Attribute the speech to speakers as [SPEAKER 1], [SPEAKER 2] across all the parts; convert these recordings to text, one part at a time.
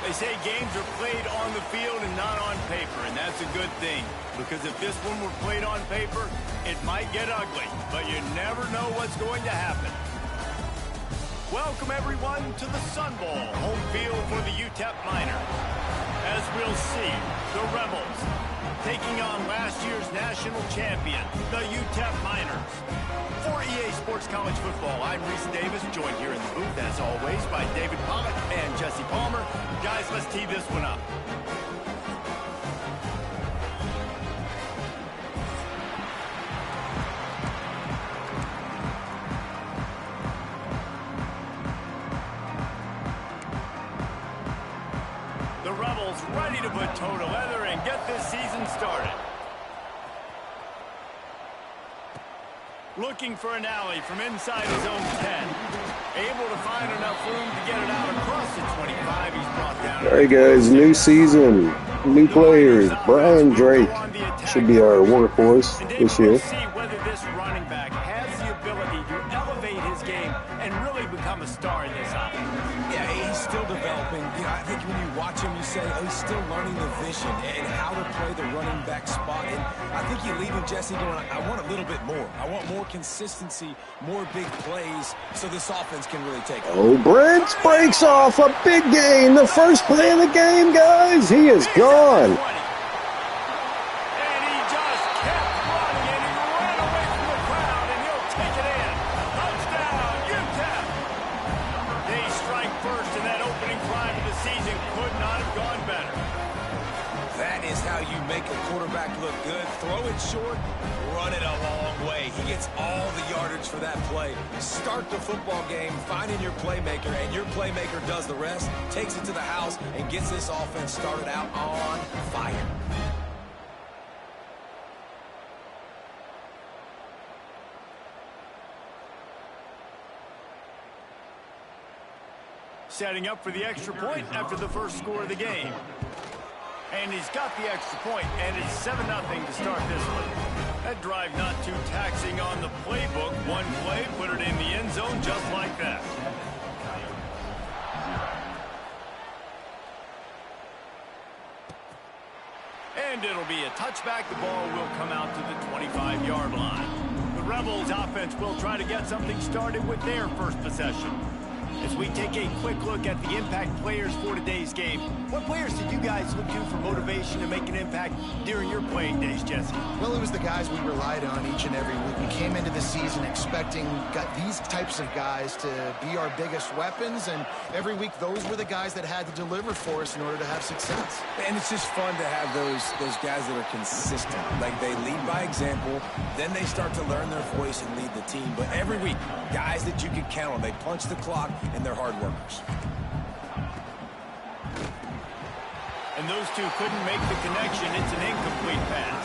[SPEAKER 1] They say games are played on the field and not on paper, and that's a good thing. Because if this one were played on paper, it might get ugly. But you never know what's going to happen. Welcome, everyone, to the Sun Bowl, home field for the Utep Miners. As we'll see, the Rebels taking on last year's national champion, the Utep Miners. For EA Sports College Football, I'm Reese Davis, joined here in the booth, as always, by David Pollock and Jesse Palmer. Guys, let's tee this one up. The Rebels ready to put toe to leather and get this season started. Looking for an alley from inside his own 10. Able to find enough room to get it out across the 25. He's brought down.
[SPEAKER 2] All right, guys, new season, new players. Brian Drake should be our workhorse this year.
[SPEAKER 1] We'll see whether this running back has the ability to elevate his game and really become a star in this offense.
[SPEAKER 3] Yeah, he's still developing. You know, I think when you watch him, you say, oh, he's still learning the vision and how to play the running back spot. And I think you're leaving Jesse going, I want a little bit more. I want more consistency, more big plays, so this offense can really take off.
[SPEAKER 2] Oh, Brent breaks off a big gain. The first play of the game, guys. He is gone.
[SPEAKER 3] Look good, throw it short, run it a long way. He gets all the yardage for that play. Start the football game finding your playmaker, and your playmaker does the rest, takes it to the house, and gets this offense started out on fire.
[SPEAKER 1] Setting up for the extra point after the first score of the game. And he's got the extra point, and it's 7-0 to start this one. That drive not too taxing on the playbook. One play, put it in the end zone just like that. And it'll be a touchback. The ball will come out to the 25-yard line. The Rebels offense will try to get something started with their first possession. As we take a quick look at the impact players for today's game, what players did you guys look to for motivation to make an impact during your playing days, Jesse?
[SPEAKER 4] Well, it was the guys we relied on each and every week. We came into the season expecting these types of guys to be our biggest weapons, and every week those were the guys that had to deliver for us in order to have success.
[SPEAKER 3] And it's just fun to have those guys that are consistent. Like, they lead by example, then they start to learn their voice and lead the team. But every week, guys that you can count on, they punch the clock, and they're hard workers.
[SPEAKER 1] And those two couldn't make the connection. It's an incomplete pass.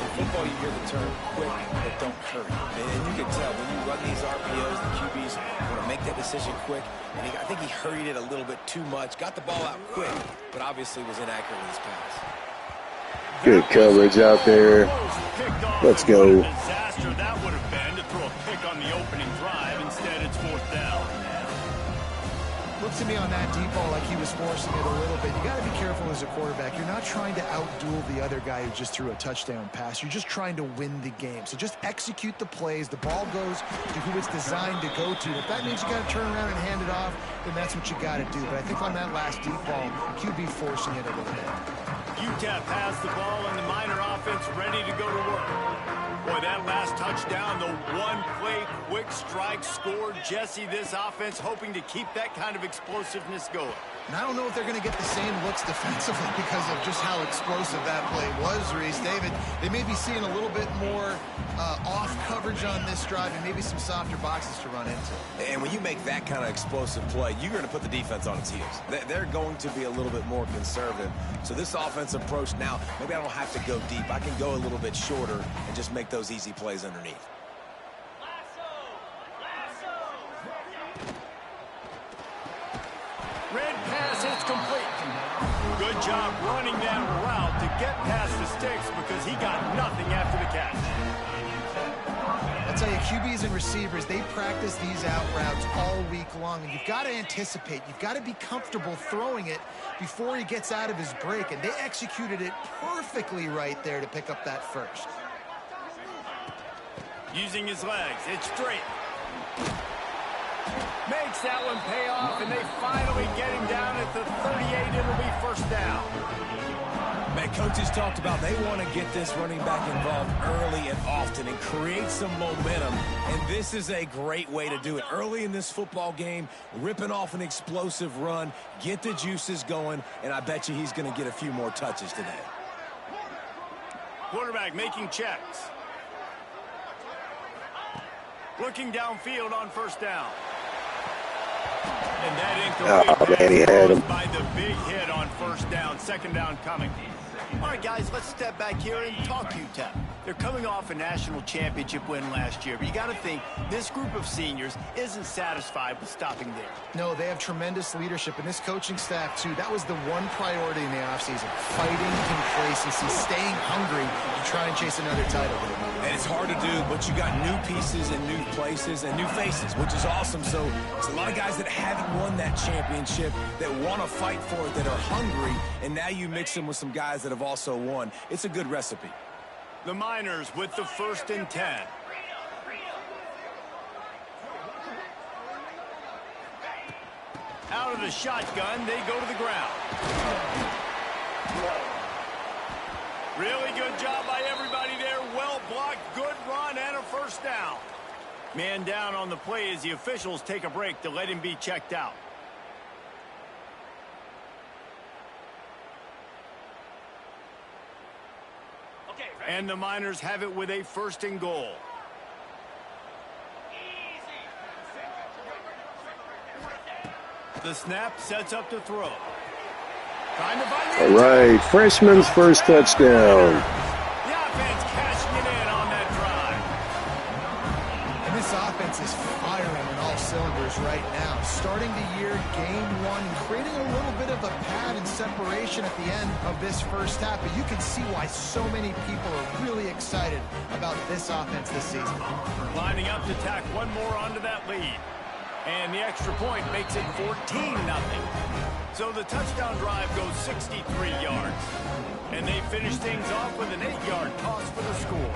[SPEAKER 3] In football, you hear the term quick, but don't hurry. And you can tell when you run these RPOs, the QBs want to make that decision quick. And I think he hurried it a little bit too much. Got the ball out quick, but obviously was inaccurate in his pass.
[SPEAKER 2] Good coverage out there. Let's go.
[SPEAKER 1] Disaster that would have been to throw a pick on the opening drive. Instead, it's fourth down.
[SPEAKER 4] Looked to me on that deep ball like he was forcing it a little bit. You got to be careful as a quarterback. You're not trying to outduel the other guy who just threw a touchdown pass. You're just trying to win the game. So just execute the plays. The ball goes to who it's designed to go to. If that means you got to turn around and hand it off, then that's what you got to do. But I think on that last deep ball, QB forcing it a little bit.
[SPEAKER 1] Utep has the ball and the Miner offense ready to go to work. Boy, that last touchdown, the one-play quick strike scored. Jesse, this offense hoping to keep that kind of explosiveness going.
[SPEAKER 4] And I don't know if they're going to get the same looks defensively because of just how explosive that play was, Reese. David, they may be seeing a little bit more off coverage on this drive and maybe some softer boxes to run into.
[SPEAKER 3] And when you make that kind of explosive play, you're going to put the defense on its heels. They're going to be a little bit more conservative. So this offense approach now, maybe I don't have to go deep. I can go a little bit shorter and just make those easy plays underneath.
[SPEAKER 1] Red pass, it's complete. Good job running that route to get past the sticks because he got nothing after the catch.
[SPEAKER 4] I tell you, QBs and receivers, they practice these out routes all week long, and you've got to anticipate. You've got to be comfortable throwing it before he gets out of his break, and they executed it perfectly right there to pick up that first.
[SPEAKER 1] Using his legs, it's straight. Makes that one pay off, and they finally get him down at the 38. It'll be first down.
[SPEAKER 3] Man, coaches talked about they want to get this running back involved early and often and create some momentum, and this is a great way to do it. Early in this football game, ripping off an explosive run, get the juices going, and I bet you he's going to get a few more touches today.
[SPEAKER 1] Quarterback making checks. Looking downfield on first down. And that incomplete pass goes by the big hit on first down. Second down coming. All right, guys, let's step back here and talk Utep. They're coming off a national championship win last year, but you got to think this group of seniors isn't satisfied with stopping there.
[SPEAKER 4] No, they have tremendous leadership, and this coaching staff, too. That was the one priority in the offseason, fighting complacency, staying hungry to try and chase another title.
[SPEAKER 3] And it's hard to do, but you got new pieces and new places and new faces, which is awesome. So it's a lot of guys that haven't won that championship that want to fight for it, that are hungry, and now you mix them with some guys that have also won. It's a good recipe.
[SPEAKER 1] The Miners with the 1st and 10. Out of the shotgun, they go to the ground. Really good job by everybody there. Well blocked, good run, and a first down. Man down on the play as the officials take a break to let him be checked out. And the Miners have it with a 1st and goal. The snap sets up to throw. Trying to find
[SPEAKER 2] all right, freshman's first touchdown.
[SPEAKER 1] The offense cashing it in on that drive.
[SPEAKER 4] And this offense is firing on all cylinders right now. Starting the year, game 1, and creating a little bit of a pad and separation at the end of this first half. But you can see why so many people are really excited about this offense this season.
[SPEAKER 1] Lining up to tack one more onto that lead. And the extra point makes it 14-0. So the touchdown drive goes 63 yards. And they finish things off with an 8-yard toss for the score.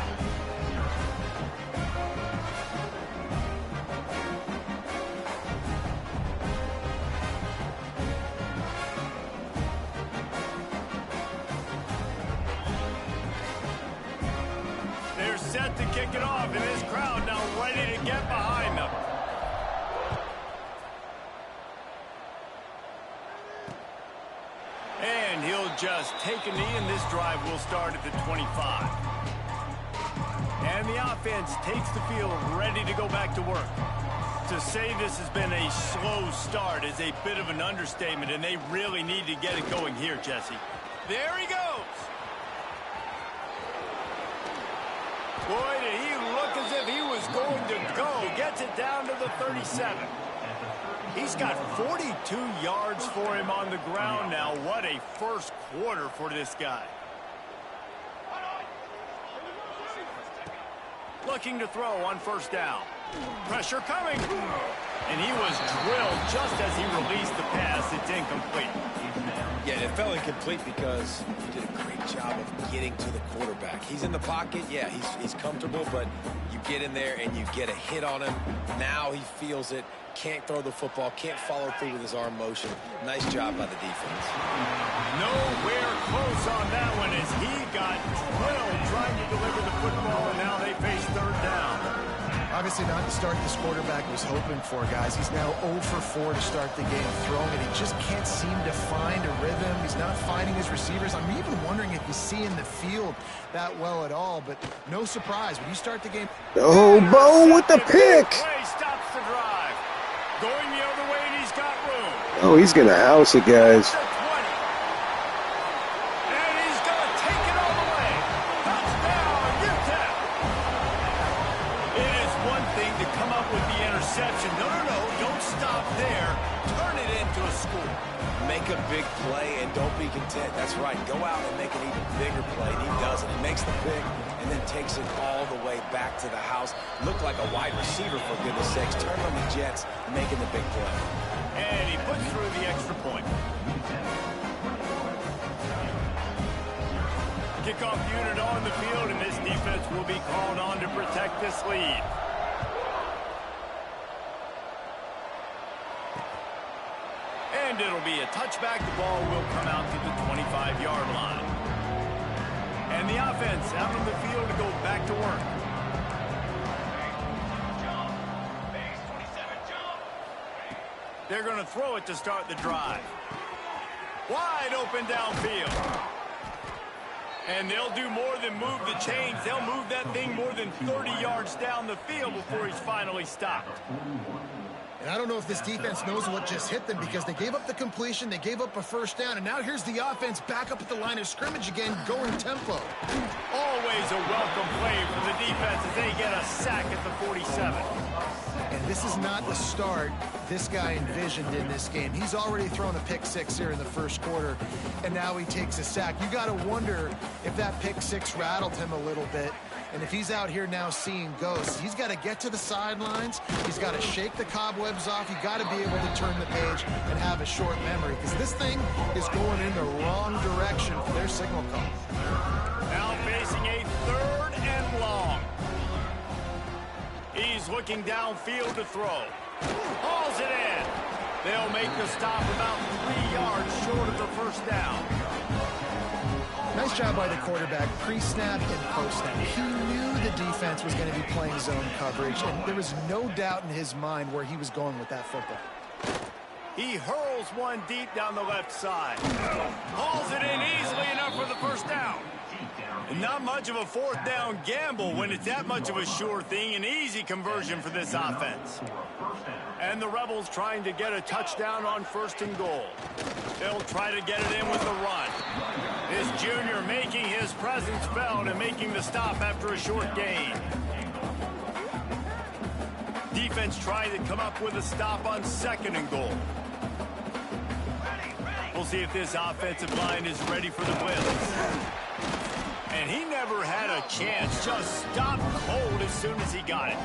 [SPEAKER 1] They're set to kick it off, and this crowd now ready to get behind them. And he'll just take a knee, and this drive will start at the 25. And the offense takes the field ready to go back to work. To say this has been a slow start is a bit of an understatement, and they really need to get it going here, Jesse. There he goes. Boy, did he look as if he was going to go. Gets it down to the 37. He's got 42 yards for him on the ground now. What a first quarter for this guy. Looking to throw on first down. Pressure coming. And he was drilled just as he released the pass. It's incomplete.
[SPEAKER 3] Yeah, it fell incomplete because he did a great job of getting to the quarterback. He's in the pocket. Yeah, he's comfortable, but you get in there and you get a hit on him. Now he feels it. Can't throw the football. Can't follow through with his arm motion. Nice job by the defense.
[SPEAKER 1] Nowhere close on that one as he got drilled trying to deliver the football, and now they face third down.
[SPEAKER 4] Obviously not the start this quarterback was hoping for, guys. He's now 0 for 4 to start the game throwing it. He just can't seem to find a rhythm. He's not finding his receivers. I'm even wondering if he's seeing the field that well at all, but no surprise. When you start the game...
[SPEAKER 2] Oh, Bo with the pick.
[SPEAKER 1] Play stops the drive. Going the other way, and he's got room.
[SPEAKER 2] Oh, he's going to house it, guys.
[SPEAKER 1] And he's going to take it all the way. Touchdown, Utep. It is one thing to come up with the interception. No, don't stop there. Turn it into a score.
[SPEAKER 3] Make a big play and don't be content. That's right. Go out and make an even bigger play. And he does it. He makes the pick and then takes it all the way back to the house. Looked like a wide receiver, for goodness sakes. Turned on the Jets, making the big play.
[SPEAKER 1] And he puts through the extra point. Kickoff unit on the field, and this defense will be called on to protect this lead. And it'll be a touchback. The ball will come out to the 25-yard line. And the offense out on the field to go back to work. They're going to throw it to start the drive. Wide open downfield. And they'll do more than move the chains. They'll move that thing more than 30 yards down the field before he's finally stopped.
[SPEAKER 4] And I don't know if this defense knows what just hit them, because they gave up the completion, they gave up a first down, and now here's the offense back up at the line of scrimmage again, going tempo.
[SPEAKER 1] Always a welcome play from the defense as they get a sack at the 47.
[SPEAKER 4] And this is not the start this guy envisioned in this game. He's already thrown a pick six here in the first quarter, and now he takes a sack. You got to wonder if that pick six rattled him a little bit. And if he's out here now seeing ghosts, he's got to get to the sidelines. He's got to shake the cobwebs off. You got to be able to turn the page and have a short memory, because this thing is going in the wrong direction for their signal call.
[SPEAKER 1] Now facing a 3rd and long. He's looking downfield to throw. Hauls it in. They'll make the stop about 3 yards short of the first down.
[SPEAKER 4] Nice job by the quarterback, pre-snap and post-snap. He knew the defense was going to be playing zone coverage, and there was no doubt in his mind where he was going with that football.
[SPEAKER 1] He hurls one deep down the left side. Hauls it in easily enough for the first down. And not much of a 4th down gamble when it's that much of a sure thing. An easy conversion for this offense. And the Rebels trying to get a touchdown on 1st and goal. They'll try to get it in with the run. This junior making his presence felt and making the stop after a short gain. Defense trying to come up with a stop on 2nd and goal. We'll see if this offensive line is ready for the blitz. And he never had a chance, just stopped cold as soon as he got it.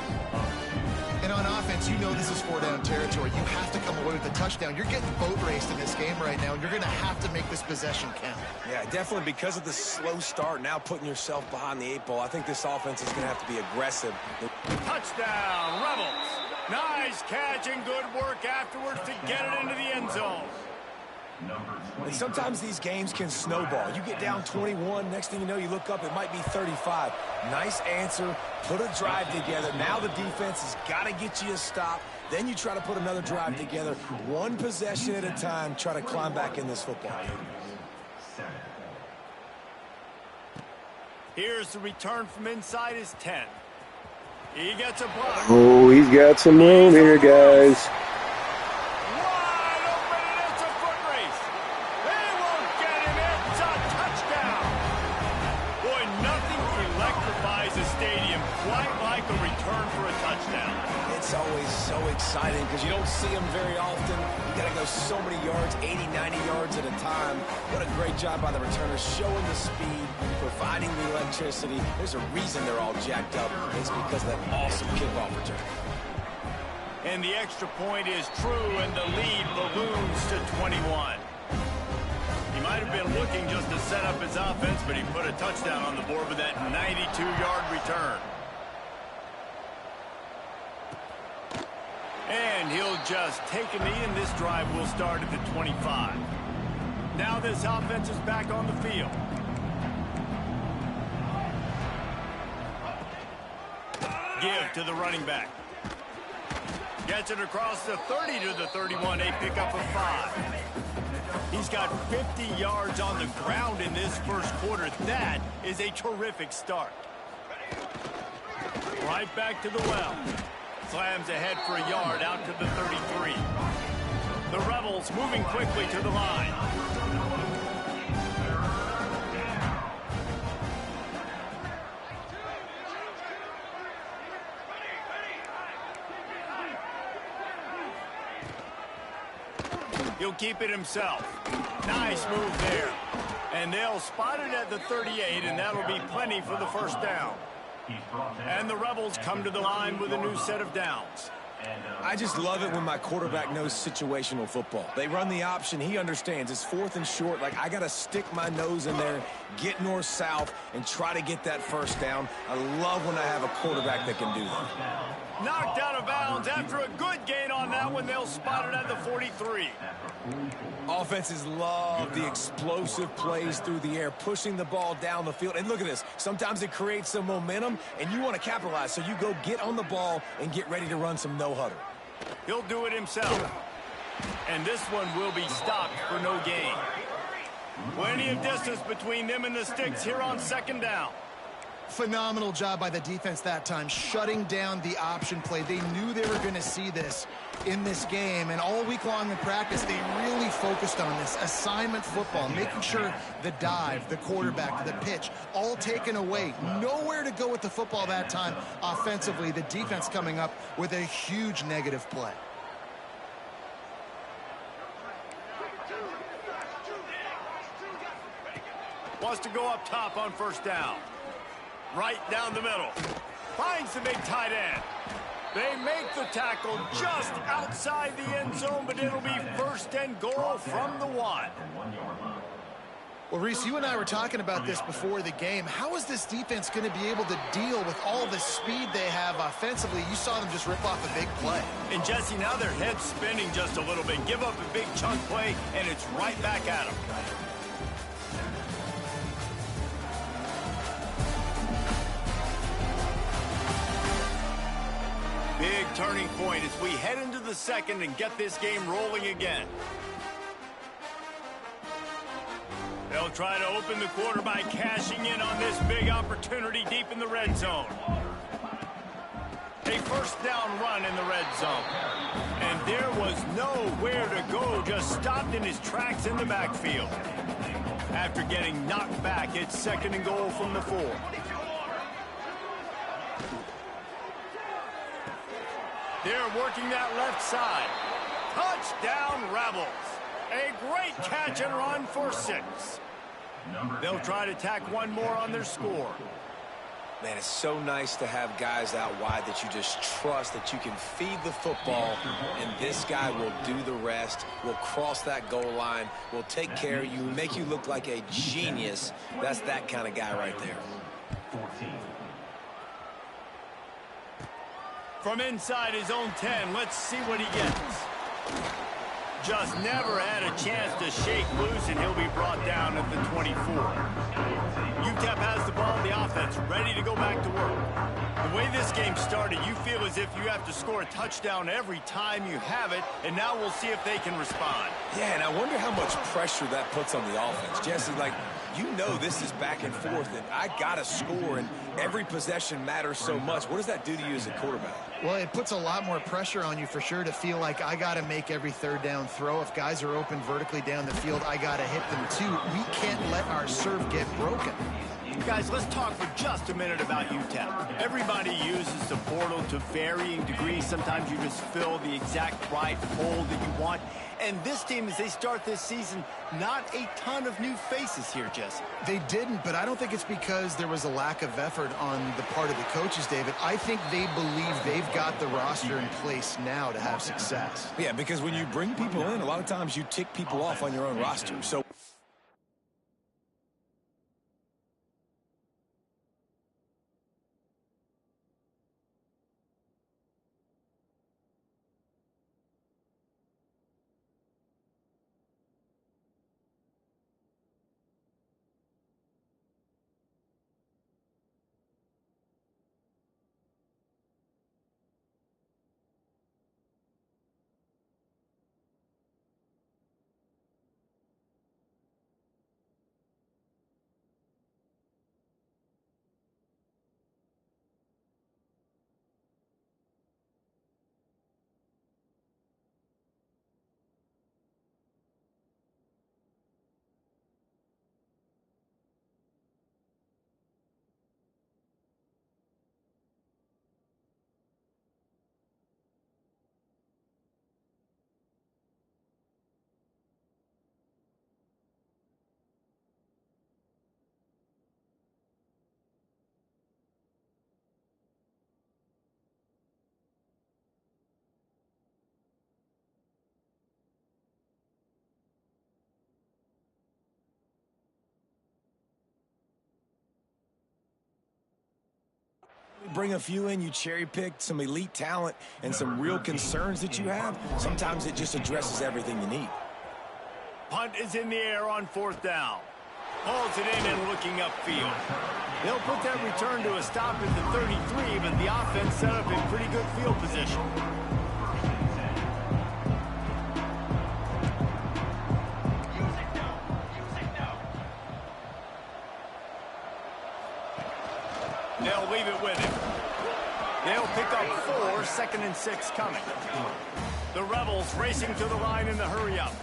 [SPEAKER 4] And on offense, you know this is 4-down territory. You have to come away with a touchdown. You're getting boat raced in this game right now, and you're going to have to make this possession count.
[SPEAKER 3] Yeah, definitely, because of the slow start, now putting yourself behind the 8 ball. I think this offense is going to have to be aggressive.
[SPEAKER 1] Touchdown, Rebels. Nice catch and good work afterwards to get it into the end zone.
[SPEAKER 3] And sometimes these games can snowball. You get down 21, next thing you know, you look up, it might be 35. Nice answer, put a drive together. Now the defense has got to get you a stop. Then you try to put another drive together. One possession at a time, try to climb back in this football.
[SPEAKER 1] Here's the return from inside his 10. He gets a block.
[SPEAKER 2] Oh, he's got some room here, guys.
[SPEAKER 3] Exciting because you don't see them very often. You got to go so many yards, 80, 90 yards at a time. What a great job by the returners, showing the speed, providing the electricity. There's a reason they're all jacked up. It's because of that awesome kickoff return.
[SPEAKER 1] And the extra point is true, and the lead balloons to 21. He might have been looking just to set up his offense, but he put a touchdown on the board with that 92-yard return. And he'll just take a knee, and this drive will start at the 25. Now this offense is back on the field. Give to the running back. Gets it across the 30 to the 31, a pickup of 5. He's got 50 yards on the ground in this first quarter. That is a terrific start. Right back to the well. Slams ahead for a yard out to the 33. The Rebels moving quickly to the line. He'll He'll keep it himself. Nice move there. And they'll spot it at the 38, and that'll be plenty for the first down. And the Rebels come to the line with a new set of downs.
[SPEAKER 3] I just love it when my quarterback knows situational football. They run the option. He understands. It's 4th and short. Like, I got to stick my nose in there, get north-south, and try to get that first down. I love when I have a quarterback that can do that.
[SPEAKER 1] Knocked out of bounds after a good gain on that one. They'll spot it at the 43.
[SPEAKER 3] Offenses love the explosive plays through the air, pushing the ball down the field. And look at this. Sometimes it creates some momentum, and you want to capitalize. So you go get on the ball and get ready to run some no-huddle.
[SPEAKER 1] He'll do it himself. And this one will be stopped for no gain. Plenty of distance between them and the sticks here on 2nd down.
[SPEAKER 4] Phenomenal job by the defense that time, shutting down the option play. They knew they were going to see this in this game, and all week long in practice, they really focused on this assignment football, making sure the dive, the quarterback, the pitch, all taken away. Nowhere to go with the football that time offensively. The defense coming up with a huge negative play.
[SPEAKER 1] Wants to go up top on 1st down. Right down the middle. Finds the big tight end. They make the tackle just outside the end zone, but it'll be 1st and goal from the 1.
[SPEAKER 4] Well, Reese, you and I were talking about this before the game. How is this defense going to be able to deal with all the speed they have offensively? You saw them just rip off a big play.
[SPEAKER 1] And, Jesse, now their head's spinning just a little bit. Give up a big chunk play, and it's right back at them. Big turning point as we head into the 2nd and get this game rolling again. They'll try to open the quarter by cashing in on this big opportunity deep in the red zone. A 1st down run in the red zone. And there was nowhere to go, just stopped in his tracks in the backfield. After getting knocked back, it's 2nd and goal from the 4. They're working that left side. Touchdown, Rebels. A great catch and run for 6. They'll try to tack one more on their score.
[SPEAKER 3] Man, it's so nice to have guys out wide that you just trust that you can feed the football, and this guy will do the rest, will cross that goal line, will take care of you, make you look like a genius. That's that kind of guy right there.
[SPEAKER 1] From inside his own 10, let's see what he gets. Just never had a chance to shake loose, and he'll be brought down at the 24. Utep has the ball, the offense ready to go back to work. The way this game started, you feel as if you have to score a touchdown every time you have it, and now we'll see if they can respond.
[SPEAKER 3] Yeah, and I wonder how much pressure that puts on the offense. Jesse, like, you know this is back and forth, and I got to score, and every possession matters so much. What does that do to you as a quarterback?
[SPEAKER 4] Well, it puts a lot more pressure on you for sure to feel like I got to make every 3rd down throw. If guys are open vertically down the field, I got to hit them too. We can't let our serve get broken.
[SPEAKER 1] Guys, let's talk for just a minute about UTEP. Everybody uses the portal to varying degrees. Sometimes you just fill the exact right hole that you want. And this team, as they start this season, not a ton of new faces here, Jesse.
[SPEAKER 4] They didn't, but I don't think it's because there was a lack of effort on the part of the coaches, David. I think they believe they've got the roster in place now to have success.
[SPEAKER 3] Yeah, because when you bring people in, a lot of times you tick people off on your own roster. So bring a few in, you cherry-picked some elite talent and some real concerns that you have. Sometimes it just addresses everything you need.
[SPEAKER 1] Punt is in the air on 4th down. Hauls it in and looking upfield. They'll put that return to a stop at the 33, but the offense set up in pretty good field position. They'll leave it with him. They'll pick up 4, 2nd and 6 coming. The Rebels racing to the line in the hurry-up.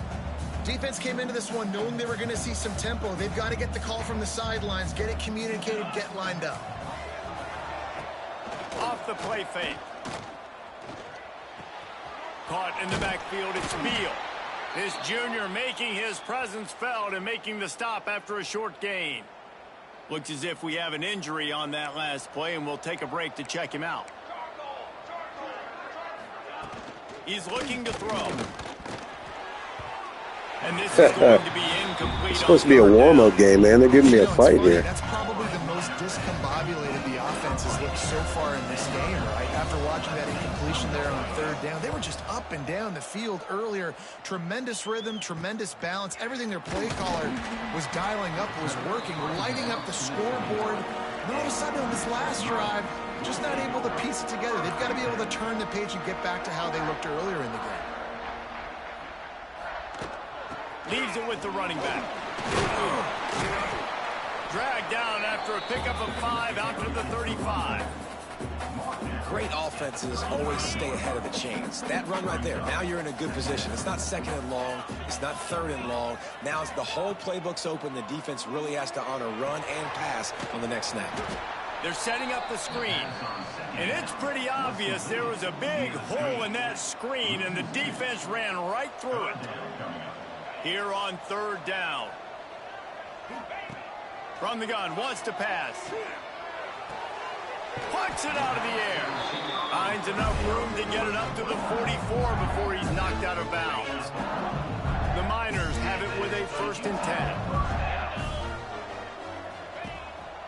[SPEAKER 4] Defense came into this one knowing they were going to see some tempo. They've got to get the call from the sidelines, get it communicated, get lined up.
[SPEAKER 1] Off the play fake. Caught in the backfield, it's Beal. This junior making his presence felt and making the stop after a short gain. Looks as if we have an injury on that last play, and we'll take a break to check him out. He's looking to throw. And this is going to be incomplete.
[SPEAKER 2] It's supposed to be a warm-up game, man. They're giving me a fight here.
[SPEAKER 4] That's probably the most discombobulated the offense has looked so far in this game, right? After watching that incompletion there on 3rd down, they were just up and down the field earlier. Tremendous rhythm, tremendous balance. Everything their play caller was dialing up was working, lighting up the scoreboard. And all of a sudden on this last drive, just not able to piece it together. They've got to be able to turn the page and get back to how they looked earlier in the game.
[SPEAKER 1] Leaves it with the running back. Dragged down after a pickup of 5 out to the 35.
[SPEAKER 3] Great offenses always stay ahead of the chains. That run right there, now you're in a good position. It's not 2nd and long. It's not 3rd and long. Now it's the whole playbook's open. The defense really has to honor run and pass on the next snap.
[SPEAKER 1] They're setting up the screen. And it's pretty obvious there was a big hole in that screen, and the defense ran right through it. Here on 3rd down. From the gun, wants to pass. Pucks it out of the air. Finds enough room to get it up to the 44 before he's knocked out of bounds. The Miners have it with a 1st and 10.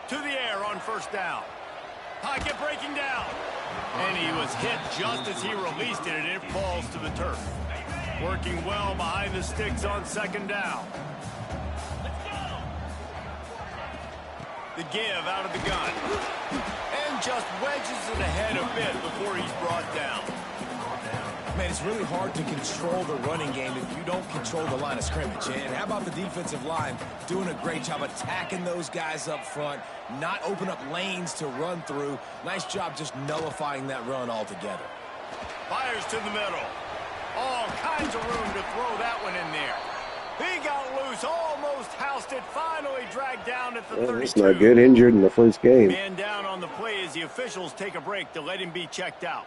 [SPEAKER 1] To the air on 1st down. Pocket breaking down. And he was hit just as he released it, and it falls to the turf. Working well behind the sticks on 2nd down. The give out of the gun. And just wedges it ahead a bit before he's brought down.
[SPEAKER 3] Man, it's really hard to control the running game if you don't control the line of scrimmage. And how about the defensive line doing a great job attacking those guys up front, not open up lanes to run through. Nice job just nullifying that run altogether.
[SPEAKER 1] Fires to the middle. All kinds of room to throw that one in there. He got loose, almost housed it, finally dragged down at the 32.
[SPEAKER 2] That's not good. Injured in the first game.
[SPEAKER 1] Man down on the play as the officials take a break to let him be checked out.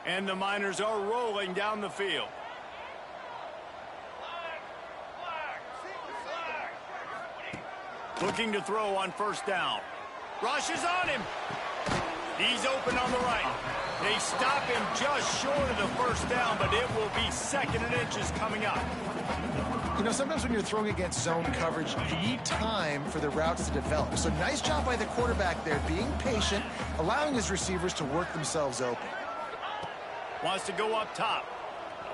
[SPEAKER 1] And the Miners are rolling down the field. Looking to throw on 1st down. Rushes on him. He's open on the right. They stop him just short of the 1st down, but it will be 2nd and inches coming up.
[SPEAKER 4] You know, sometimes when you're throwing against zone coverage, you need time for the routes to develop. So nice job by the quarterback there, being patient, allowing his receivers to work themselves open.
[SPEAKER 1] Wants to go up top.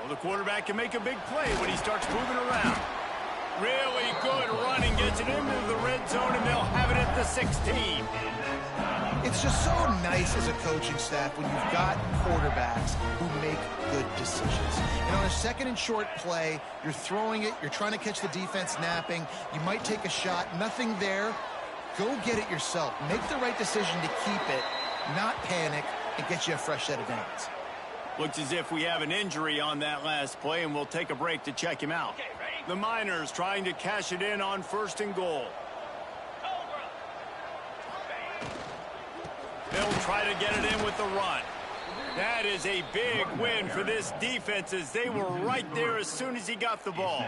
[SPEAKER 1] Well, the quarterback can make a big play when he starts moving around. Really good running, gets it into the red zone, and they'll have it at the 16.
[SPEAKER 4] It's just so nice as a coaching staff when you've got quarterbacks who make good decisions. And on a 2nd and short play, you're throwing it, you're trying to catch the defense napping, you might take a shot, nothing there. Go get it yourself. Make the right decision to keep it, not panic, and get you a fresh set of downs.
[SPEAKER 1] Looks as if we have an injury on that last play, and we'll take a break to check him out. The Miners trying to cash it in on 1st and goal. They'll try to get it in with the run. That is a big win for this defense as they were right there as soon as he got the ball.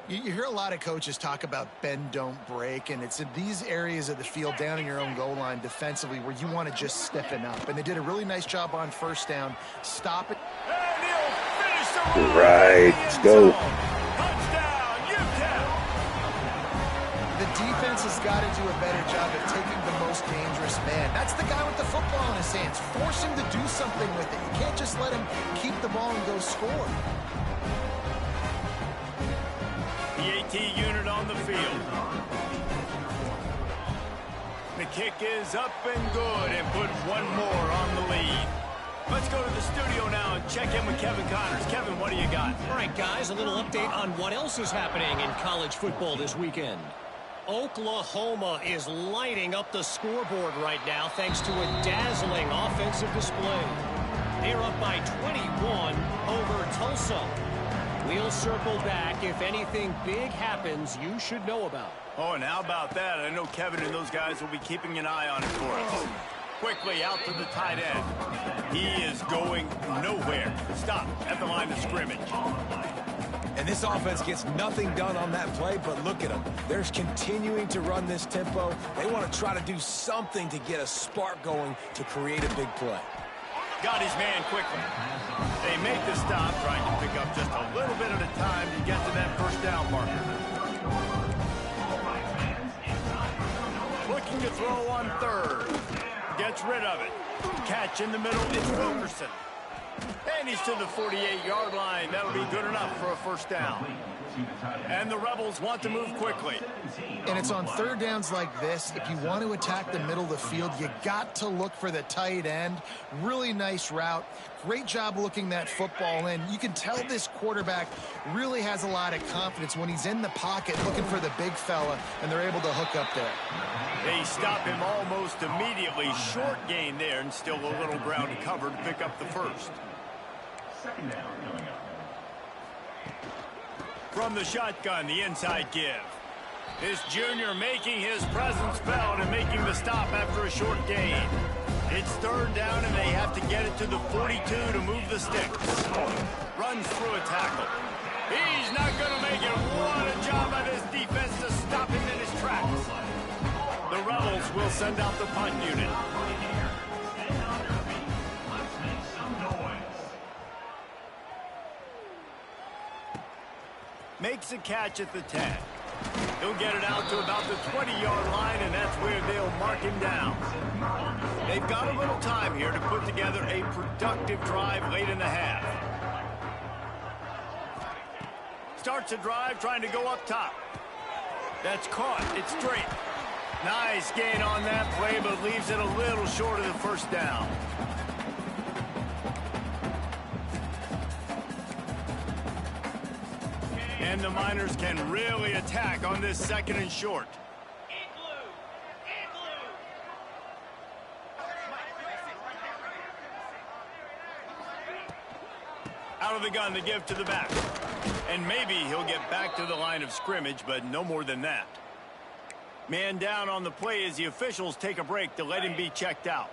[SPEAKER 4] You hear a lot of coaches talk about bend, don't break, and it's in these areas of the field down in your own goal line defensively where you want to just stiffen up. And they did a really nice job on 1st down. Stop it.
[SPEAKER 1] And he'll finish the run.
[SPEAKER 2] Right, let's go.
[SPEAKER 1] Touchdown, Utep.
[SPEAKER 4] defense has got to do a better job of taking the most dangerous man. That's the guy with the football in his hands. Force him to do something with it. You can't just let him keep the ball and go score.
[SPEAKER 1] The AT unit on the field. The kick is up and good and put one more on the lead. Let's go to the studio now and check in with Kevin Connors. Kevin, what do you got?
[SPEAKER 5] All right, guys, a little update on what else is happening in college football this weekend. Oklahoma is lighting up the scoreboard right now thanks to a dazzling offensive display. They're up by 21 over Tulsa. We'll circle back if anything big happens you should know about.
[SPEAKER 1] Oh, and how about that? I know Kevin and those guys will be keeping an eye on it for us. Quickly out to the tight end. He is going nowhere. Stop at the line of scrimmage.
[SPEAKER 3] And this offense gets nothing done on that play, but look at them. They're continuing to run this tempo. They want to try to do something to get a spark going to create a big play.
[SPEAKER 1] Got his man quickly. They make the stop, trying to pick up just a little bit at a time to get to that first down marker. Looking to throw on third. Gets rid of it. Catch in the middle. It's Wilkerson. And he's to the 48-yard line. That'll be good enough for a first down. And the Rebels want to move quickly.
[SPEAKER 4] And it's on third downs like this. If you want to attack the middle of the field, you got to look for the tight end. Really nice route. Great job looking that football in. You can tell this quarterback really has a lot of confidence when he's in the pocket looking for the big fella, and they're able to hook up there.
[SPEAKER 1] They stop him almost immediately. Short gain there, and still a little ground to cover to pick up the first.
[SPEAKER 6] Second down coming up.
[SPEAKER 1] From the shotgun, the inside give. This junior making his presence felt and making the stop after a short gain. It's third down, and they have to get it to the 42 to move the sticks. Runs through a tackle. He's not going to make it. What a job by this defense to stop him in his tracks. The Rebels will send out the punt unit. Makes a catch at the 10. He'll get it out to about the 20-yard line, and that's where they'll mark him down. They've got a little time here to put together a productive drive late in the half. Starts a drive trying to go up top. That's caught. It's straight. Nice gain on that play, but leaves it a little short of the first down. And the Miners can really attack on this second and short. Out of the gun to give to the back. And maybe he'll get back to the line of scrimmage, but no more than that. Man down on the play as the officials take a break to let him be checked out.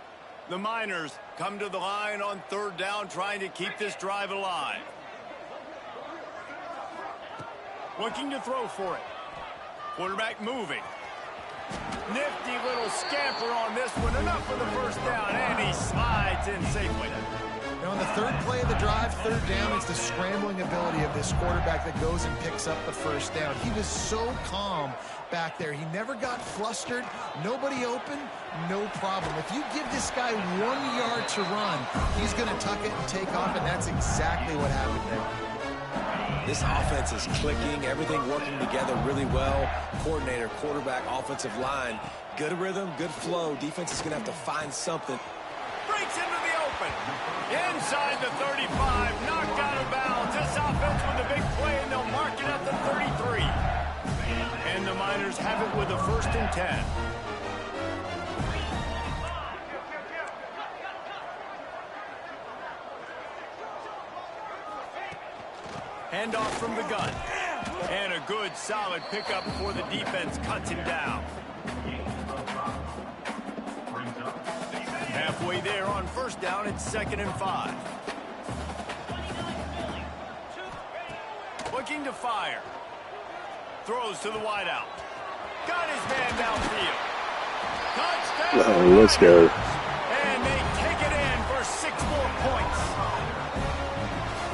[SPEAKER 1] The Miners come to the line on third down, trying to keep this drive alive. Looking to throw for it. Quarterback moving. Nifty little scamper on this one. Enough for the first down, and he slides in safely.
[SPEAKER 4] Now on the third play of the drive, third down, it's the scrambling ability of this quarterback that goes and picks up the first down. He was so calm back there. He never got flustered. Nobody open, no problem. If you give this guy 1 yard to run, he's going to tuck it and take off, and that's exactly what happened there.
[SPEAKER 3] This offense is clicking, everything working together really well. Coordinator, quarterback, offensive line. Good rhythm, good flow. Defense is going to have to find something.
[SPEAKER 1] Breaks into the open. Inside the 35, knocked out of bounds. This offense with a big play, and they'll mark it at the 33. And the Miners have it with a 1st and 10. Handoff from the gun. And a good, solid pickup before the defense cuts him down. Halfway there on first down, it's 2nd and 5. Looking to fire. Throws to the wideout. Got his man downfield. Touchdown!
[SPEAKER 2] Let's go.
[SPEAKER 1] And they take it in for 6 more points.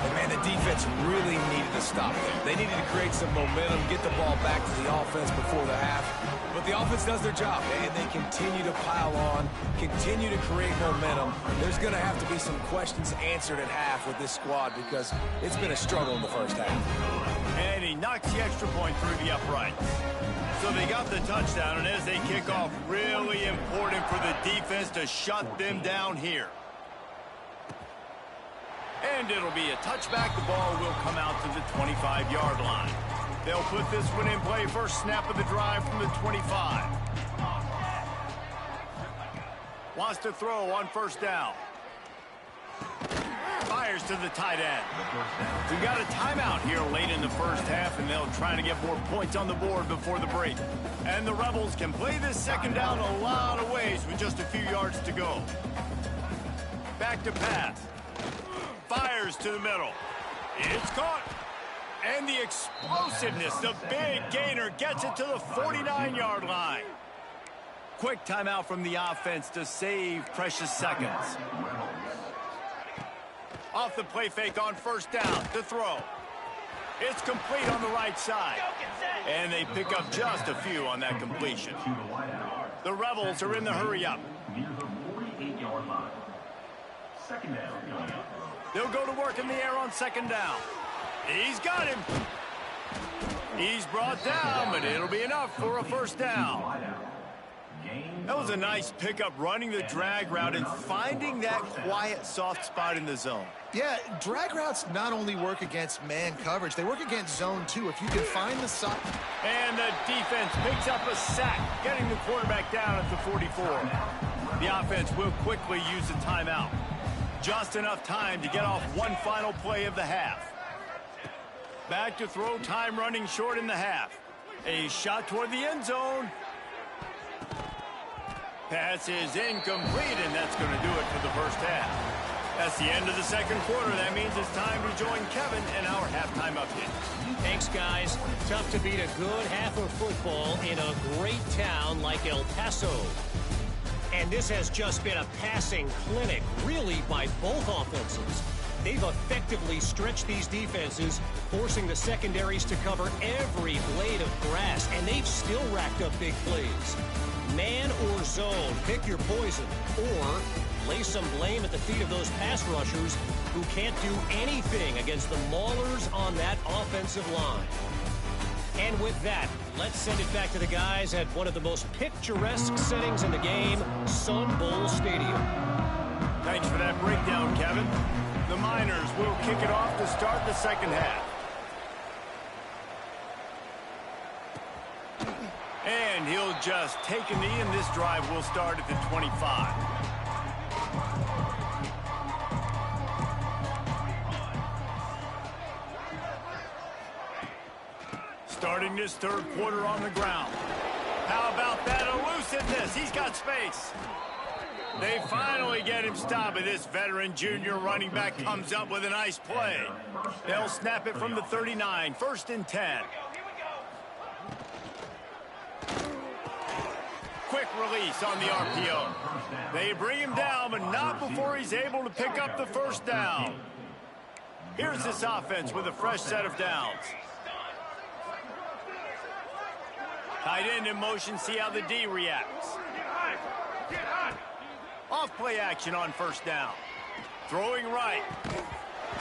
[SPEAKER 3] And man, the defense really needed to stop there. They needed to create some momentum, get the ball back to the offense before the half. But the offense does their job, and they continue to pile on, continue to create momentum. There's going to have to be some questions answered at half with this squad because it's been a struggle in the first half.
[SPEAKER 1] And he knocks the extra point through the uprights. So they got the touchdown, and as they kick off, really important for the defense to shut them down here. And it'll be a touchback. The ball will come out to the 25-yard line. They'll put this one in play. First snap of the drive from the 25. Wants to throw on first down. Fires to the tight end. We got a timeout here late in the first half, and they'll try to get more points on the board before the break. And the Rebels can play this second down a lot of ways with just a few yards to go. Back to pass. Fires to the middle. It's caught. And the explosiveness, the big gainer, gets it to the 49-yard line. Quick timeout from the offense to save precious seconds. Off the play fake on first down to throw. It's complete on the right side. And they pick up just a few on that completion. The Rebels are in the hurry-up.
[SPEAKER 6] Near the 48-yard line. Second down coming up.
[SPEAKER 1] They'll go to work in the air on second down. He's got him. He's brought down, but it'll be enough for a first down. That was a nice pickup, running the drag route and finding that quiet, soft spot in the zone.
[SPEAKER 4] Yeah, drag routes not only work against man coverage, they work against zone too. If you can find the side.
[SPEAKER 1] And the defense picks up a sack, getting the quarterback down at the 44. The offense will quickly use a timeout. Just enough time to get off one final play of the half. Back to throw, time running short in the half. A shot toward the end zone. Pass is incomplete, and that's going to do it for the first half. That's the end of the second quarter. That means it's time to join Kevin in our halftime update.
[SPEAKER 5] Thanks, guys. Tough to beat a good half of football in a great town like El Paso. And this has just been a passing clinic, really, by both offenses. They've effectively stretched these defenses, forcing the secondaries to cover every blade of grass, and they've still racked up big plays. Man or zone, pick your poison, or lay some blame at the feet of those pass rushers who can't do anything against the maulers on that offensive line. And with that, let's send it back to the guys at one of the most picturesque settings in the game, Sun Bowl Stadium.
[SPEAKER 1] Thanks for that breakdown, Kevin. The Miners will kick it off to start the second half. And he'll just take a knee, and this drive will start at the 25. Starting this third quarter on the ground. How about that elusiveness? He's got space. They finally get him stopped, and this veteran junior running back comes up with a nice play. They'll snap it from the 39, 1st and 10. Quick release on the RPO. They bring him down, but not before he's able to pick up the first down. Here's this offense with a fresh set of downs. Tight end in motion, see how the D reacts. Off play action on first down. Throwing right.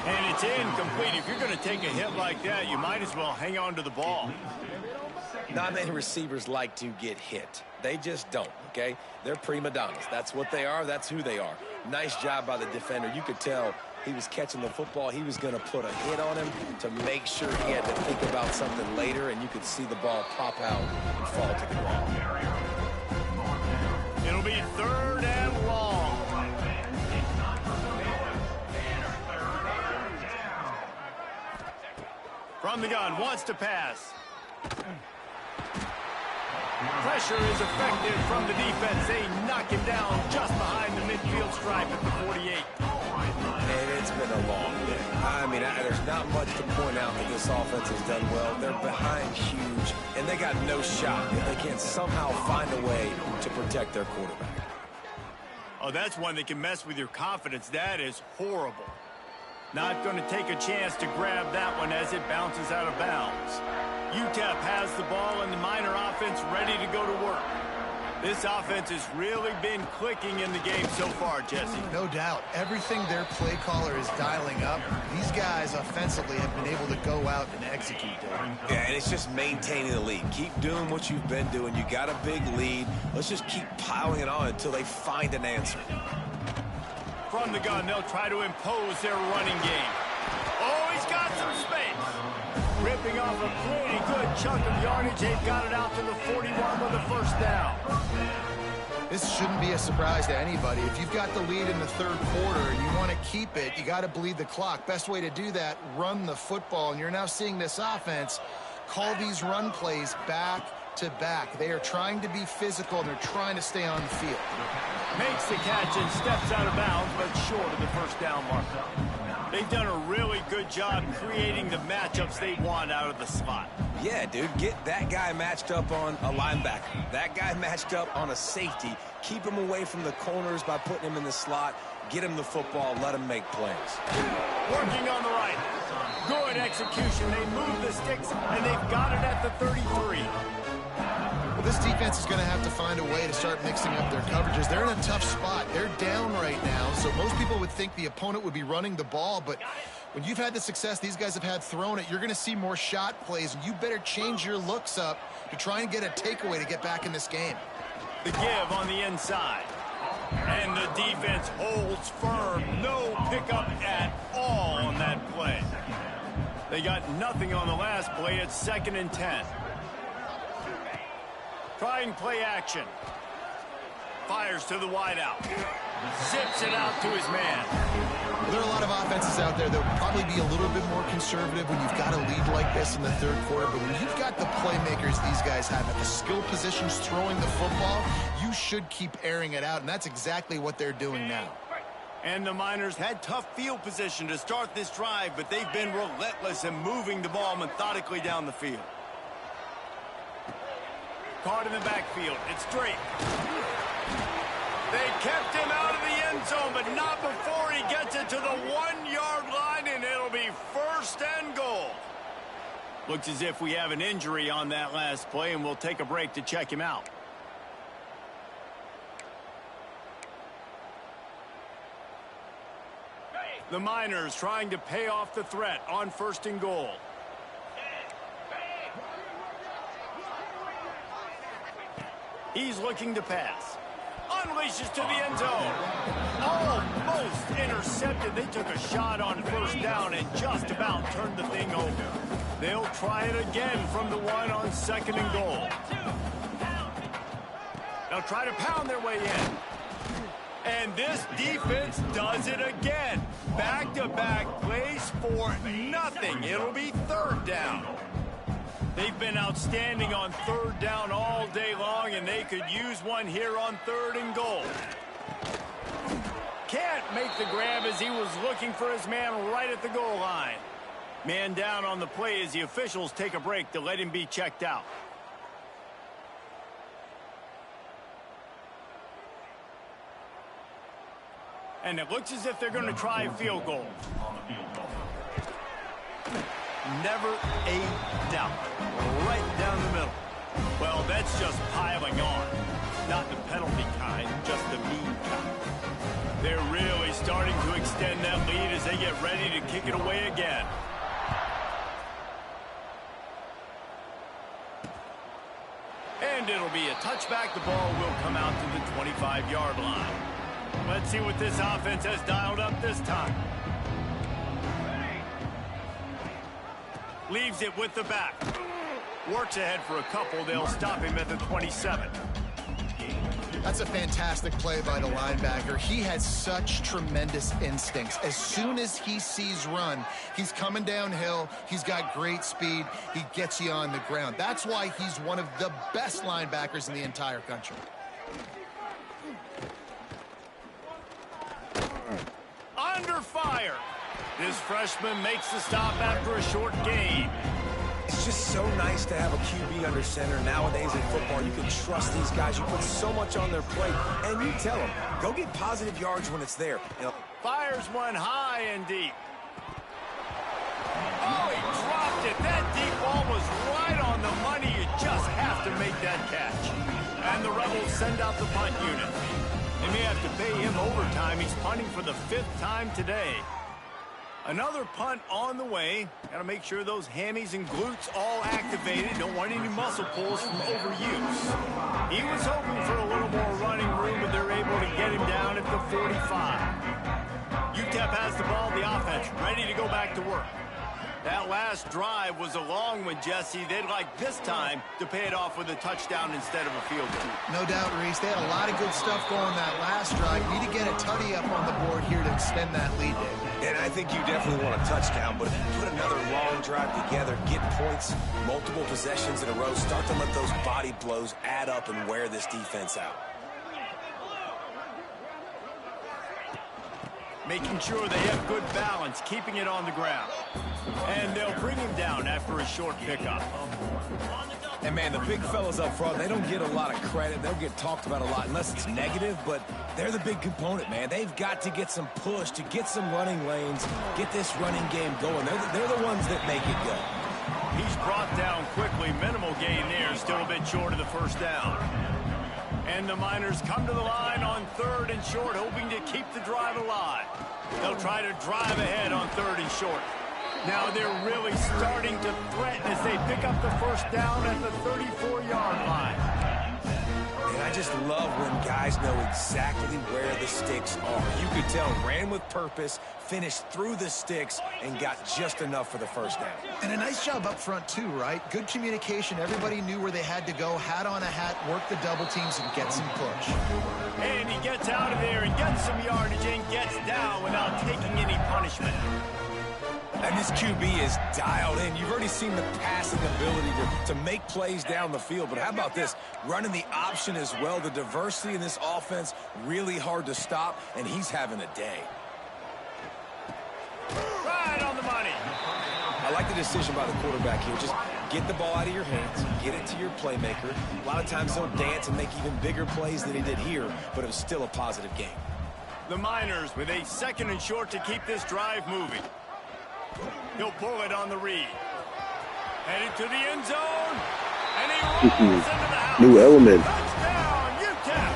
[SPEAKER 1] And it's incomplete. If you're going to take a hit like that, you might as well hang on to the ball.
[SPEAKER 3] Not many receivers like to get hit. They just don't, okay? They're prima donnas. That's what they are. That's who they are. Nice job by the defender. You could tell he was catching the football. He was going to put a hit on him to make sure he had to think about something later, and you could see the ball pop out and fall to the ground.
[SPEAKER 1] It'll be 3rd and long. From the gun, wants to pass. Pressure is effective from the defense. They knock him down just behind the midfield stripe at the 48.
[SPEAKER 3] And it's been a long day. I mean, there's not much to point out that this offense has done well. They're behind huge, and they got no shot if they can't somehow find a way to protect their quarterback.
[SPEAKER 1] Oh, that's one that can mess with your confidence. That is horrible. Not going to take a chance to grab that one as it bounces out of bounds. Utep has the ball and the Miner offense ready to go to work. This offense has really been clicking in the game so far, Jesse.
[SPEAKER 4] No doubt. Everything their play caller is dialing up, these guys offensively have been able to go out and execute, Dave.
[SPEAKER 3] Yeah, and it's just maintaining the lead. Keep doing what you've been doing. You got a big lead. Let's just keep piling it on until they find an answer.
[SPEAKER 1] From the gun, they'll try to impose their running game. Oh, he's got some space. Ripping off a pretty good chunk of yardage. They've got it out to the 41 with the first down.
[SPEAKER 4] This shouldn't be a surprise to anybody. If you've got the lead in the third quarter and you want to keep it, you got to bleed the clock. Best way to do that, run the football. And you're now seeing this offense call these run plays back to back. They are trying to be physical, and they're trying to stay on the field.
[SPEAKER 1] Makes the catch and steps out of bounds, but short of the first down marker. They've done a really good job creating the matchups they want out of the slot.
[SPEAKER 3] Yeah, dude, get that guy matched up on a linebacker. That guy matched up on a safety. Keep him away from the corners by putting him in the slot. Get him the football. Let him make plays.
[SPEAKER 1] Working on the right. Good execution. They move the sticks, and they've got it at the 33.
[SPEAKER 4] Well, this defense is going to have to find a way to start mixing up their coverages. They're in a tough spot. They're down right now, so most people would think the opponent would be running the ball, but when you've had the success these guys have had throwing it, you're going to see more shot plays, and you better change your looks up to try and get a takeaway to get back in this game.
[SPEAKER 1] The give on the inside. And the defense holds firm. No pickup at all on that play. They got nothing on the last play. It's 2nd and 10. Trying play action. Fires to the wideout. Zips it out to his man.
[SPEAKER 4] Well, there are a lot of offenses out there that would probably be a little bit more conservative when you've got a lead like this in the third quarter. But when you've got the playmakers these guys have at the skill positions throwing the football, you should keep airing it out. And that's exactly what they're doing now.
[SPEAKER 1] And the Miners had tough field position to start this drive, but they've been relentless in moving the ball methodically down the field. Caught in the backfield. It's Drake. They kept him out of the end zone, but not before he gets it to the 1-yard line, and it'll be 1st and goal. Looks as if we have an injury on that last play, and we'll take a break to check him out. The Miners trying to pay off the threat on 1st and goal. He's looking to pass. Unleashes to the end zone. Almost intercepted. They took a shot on 1st down and just about turned the thing over. They'll try it again from the 1 on 2nd and goal. They'll try to pound their way in. And this defense does it again. Back-to-back plays for nothing. It'll be 3rd down. They've been outstanding on 3rd down all day long, and they could use one here on 3rd and goal. Can't make the grab as he was looking for his man right at the goal line. Man down on the play as the officials take a break to let him be checked out. And it looks as if they're going to try a field goal. Never a doubt. Right down the middle. Well, that's just piling on. Not the penalty kind, just the mean kind. They're really starting to extend that lead as they get ready to kick it away again. And it'll be a touchback. The ball will come out to the 25-yard line. Let's see what this offense has dialed up this time. Leaves it with the back. Works ahead for a couple. They'll stop him at the 27.
[SPEAKER 4] That's a fantastic play by the linebacker. He has such tremendous instincts. As soon as he sees run, he's coming downhill. He's got great speed. He gets you on the ground. That's why he's one of the best linebackers in the entire country.
[SPEAKER 1] Under fire. This freshman makes the stop after a short gain.
[SPEAKER 3] It's just so nice to have a QB under center. Nowadays in football, you can trust these guys. You put so much on their plate, and you tell them, go get positive yards when it's there. You know,
[SPEAKER 1] fires one high and deep. Oh, he dropped it. That deep ball was right on the money. You just have to make that catch. And the Rebels send out the punt unit. They may have to pay him overtime. He's punting for the 5th time today. Another punt on the way. Got to make sure those hammies and glutes all activated. Don't want any muscle pulls from overuse. He was hoping for a little more running room, but they're able to get him down at the 45. Utep has the ball, the offense, ready to go back to work. That last drive was a long one, Jesse. They'd like this time to pay it off with a touchdown instead of a field goal.
[SPEAKER 4] No doubt, Reese. They had a lot of good stuff going that last drive. Need to get a tutty up on the board here to extend that lead, Dave.
[SPEAKER 3] And I think you definitely want a touchdown, but if you put another long drive together, get points, multiple possessions in a row, start to let those body blows add up and wear this defense out.
[SPEAKER 1] Making sure they have good balance, keeping it on the ground. And they'll bring him down after a short pickup.
[SPEAKER 3] And, man, the big fellas up front, they don't get a lot of credit. They'll get talked about a lot unless it's negative, but they're the big component, man. They've got to get some push, to get some running lanes, get this running game going. They're the ones that make it go.
[SPEAKER 1] He's brought down quickly. Minimal gain there, still a bit short of the first down. And the Miners come to the line on 3rd and short, hoping to keep the drive alive. They'll try to drive ahead on 3rd and short. Now they're really starting to threaten as they pick up the first down at the 34-yard line.
[SPEAKER 3] And I just love when guys know exactly where the sticks are. You could tell, ran with purpose, finished through the sticks, and got just enough for the first down.
[SPEAKER 4] And a nice job up front, too, right? Good communication. Everybody knew where they had to go. Hat on a hat, work the double teams, and get some push.
[SPEAKER 1] And he gets out of there and gets some yardage and gets down without taking any punishment.
[SPEAKER 3] And this QB is dialed in. You've already seen the passing ability to make plays down the field. But how about this? Running the option as well. The diversity in this offense, really hard to stop, and he's having a day.
[SPEAKER 1] Right on the money.
[SPEAKER 3] I like the decision by the quarterback here. Just get the ball out of your hands, get it to your playmaker. A lot of times he'll dance and make even bigger plays than he did here, but it was still a positive game.
[SPEAKER 1] The Miners with a 2nd and short to keep this drive moving. He'll pull it on the read. Headed to the end zone. And he rolls into the house.
[SPEAKER 2] New element.
[SPEAKER 1] Touchdown, Utep.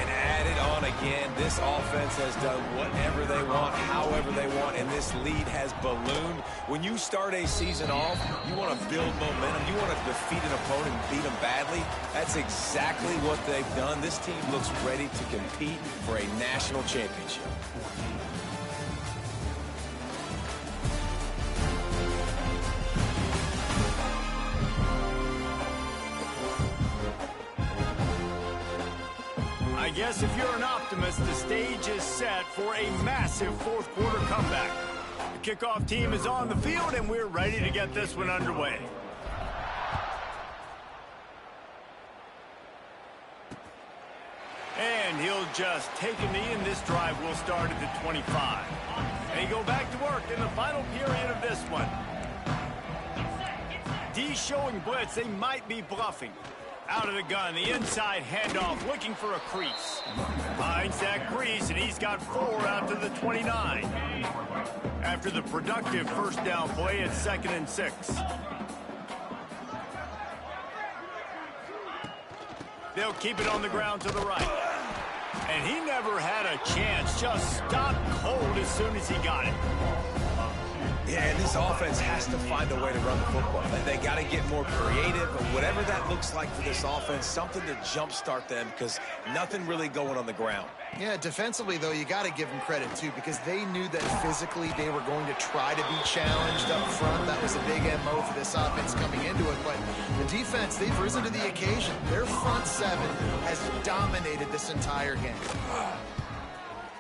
[SPEAKER 3] And add it on again. This offense has done whatever they want, however they want, and this lead has ballooned. When you start a season off, you want to build momentum. You want to defeat an opponent and beat them badly. That's exactly what they've done. This team looks ready to compete for a national championship.
[SPEAKER 1] I guess if you're an optimist, the stage is set for a massive 4th quarter comeback. The kickoff team is on the field, and we're ready to get this one underway. And he'll just take a knee, and this drive will start at the 25. They go back to work in the final period of this one. D showing blitz. They might be bluffing. Out of the gun, the inside handoff, looking for a crease. Finds that crease, and he's got 4 out to the 29. After the productive first down play at 2nd and 6. They'll keep it on the ground to the right. And he never had a chance, just stopped cold as soon as he got it.
[SPEAKER 3] Yeah, and this offense has to find a way to run the football. They got to get more creative, but whatever that looks like for this offense, something to jumpstart them because nothing really going on the ground.
[SPEAKER 4] Yeah, defensively, though, you got to give them credit, too, because they knew that physically they were going to try to be challenged up front. That was a big MO for this offense coming into it. But the defense, they've risen to the occasion. Their front 7 has dominated this entire game.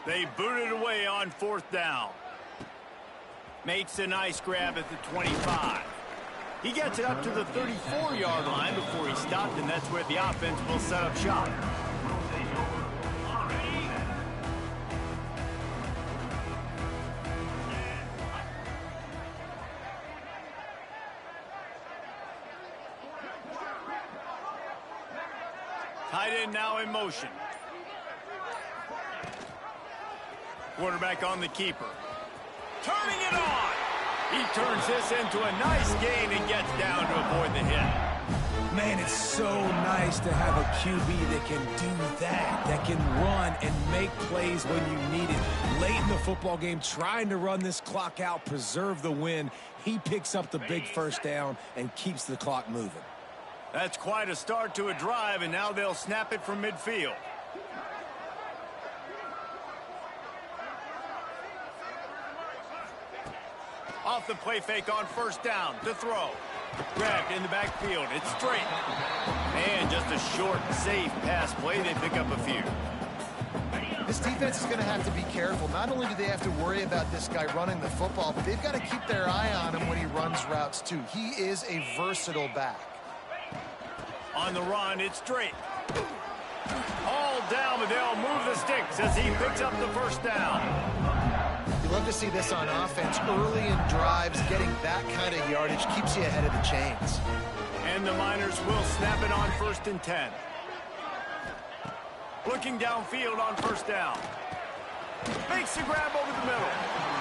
[SPEAKER 1] They booted away on 4th down. Makes a nice grab at the 25. He gets it up to the 34-yard line before he stopped, and that's where the offense will set up shop. Tight end now in motion. Quarterback on the keeper. Turning it on. He turns this into a nice gain and gets down to avoid the hit.
[SPEAKER 3] Man, it's so nice to have a QB that can do that can run and make plays when you need it. Late in the football game, trying to run this clock out, preserve the win. He picks up the big first down and keeps the clock moving.
[SPEAKER 1] That's quite a start to a drive, and now they'll snap it from midfield. Off the play fake on first down to throw. Grabbed in the backfield. It's straight. And just a short, safe pass play. They pick up a few.
[SPEAKER 4] This defense is going to have to be careful. Not only do they have to worry about this guy running the football, but they've got to keep their eye on him when he runs routes too. He is a versatile back.
[SPEAKER 1] On the run, it's straight. All down, but they'll move the sticks as he picks up the first down.
[SPEAKER 4] You love to see this on offense. Early in drives, getting that kind of yardage keeps you ahead of the chains.
[SPEAKER 1] And the Miners will snap it on 1st and 10. Looking downfield on first down. Makes the grab over the middle.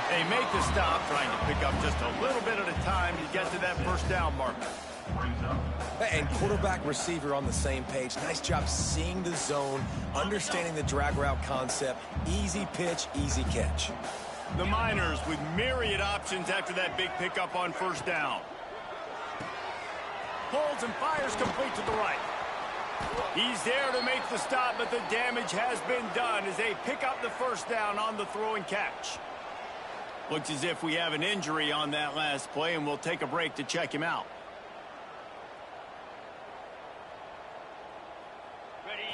[SPEAKER 1] They make the stop, trying to pick up just a little bit at a time to get to that first down marker.
[SPEAKER 3] And quarterback receiver on the same page. Nice job seeing the zone, understanding the drag route concept. Easy pitch, easy catch.
[SPEAKER 1] The Miners with myriad options after that big pickup on first down. Pulls and fires complete to the right. He's there to make the stop, but the damage has been done as they pick up the first down on the throw and catch. Looks as if we have an injury on that last play, and we'll take a break to check him out.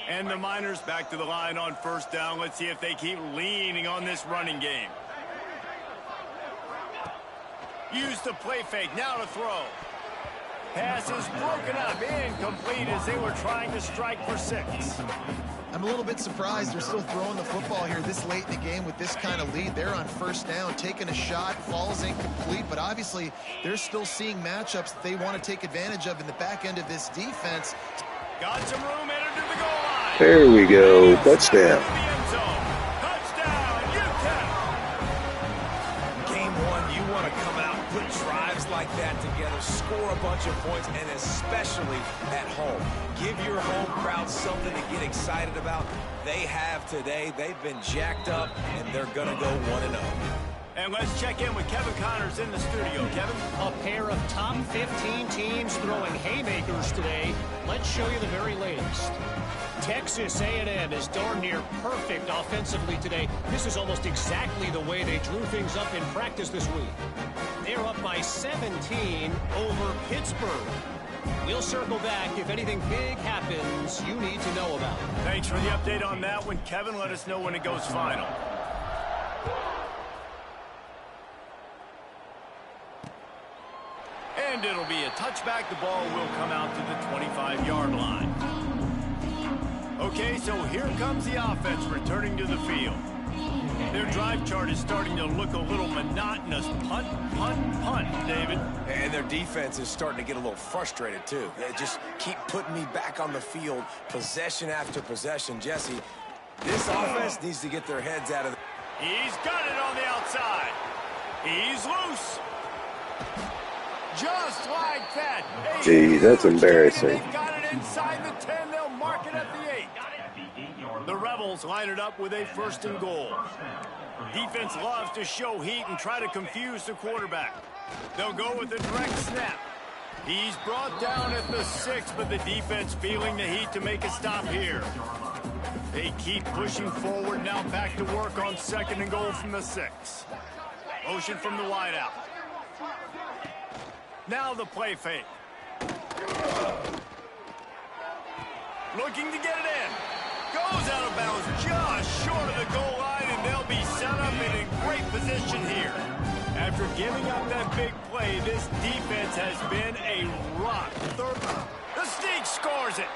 [SPEAKER 1] And the Miners back to the line on first down. Let's see if they keep leaning on this running game. Use the play fake, now to throw. Pass is broken up, incomplete as they were trying to strike for 6.
[SPEAKER 4] I'm a little bit surprised they're still throwing the football here this late in the game with this kind of lead. They're on first down, taking a shot, falls incomplete, but obviously they're still seeing matchups that they want to take advantage of in the back end of this defense.
[SPEAKER 1] Got some room, entered to the goal line.
[SPEAKER 2] There we go. Touchdown.
[SPEAKER 1] Touchdown, Utep.
[SPEAKER 3] Game 1, you want to come out, put drives like that together, score a bunch of points, and especially at home. Give your home crowd something to get excited about. They have today. They've been jacked up, and they're going to go 1-0.
[SPEAKER 1] And let's check in with Kevin Connors in the studio. Kevin?
[SPEAKER 5] A pair of top 15 teams throwing haymakers today. Let's show you the very latest. Texas A&M is darn near perfect offensively today. This is almost exactly the way they drew things up in practice this week. They're up by 17 over Pittsburgh. We'll circle back if anything big happens you need to know about.
[SPEAKER 1] Thanks for the update on that one, Kevin. Let us know when it goes final. And it'll be a touchback. The ball will come out to the 25-yard line. Okay, so here comes the offense returning to the field. Their drive chart is starting to look a little monotonous. Punt, punt, punt, David.
[SPEAKER 3] And their defense is starting to get a little frustrated, too. They just keep putting me back on the field, possession after possession. Jesse, this offense needs to get their heads out of the...
[SPEAKER 1] He's got it on the outside. He's loose. Just like that.
[SPEAKER 2] Gee, that's embarrassing.
[SPEAKER 1] They've got it inside the 10. They'll mark it at the 8. The Rebels line it up with a 1st and goal. Defense loves to show heat and try to confuse the quarterback. They'll go with a direct snap. He's brought down at the 6, but the defense feeling the heat to make a stop here. They keep pushing forward, now back to work on 2nd and goal from the 6. Motion from the wideout. Now the play fake. Looking to get it in. Goes out of bounds just short of the goal line, and they'll be set up and in great position here. After giving up that big play, this defense has been a rock. The Sneak scores it.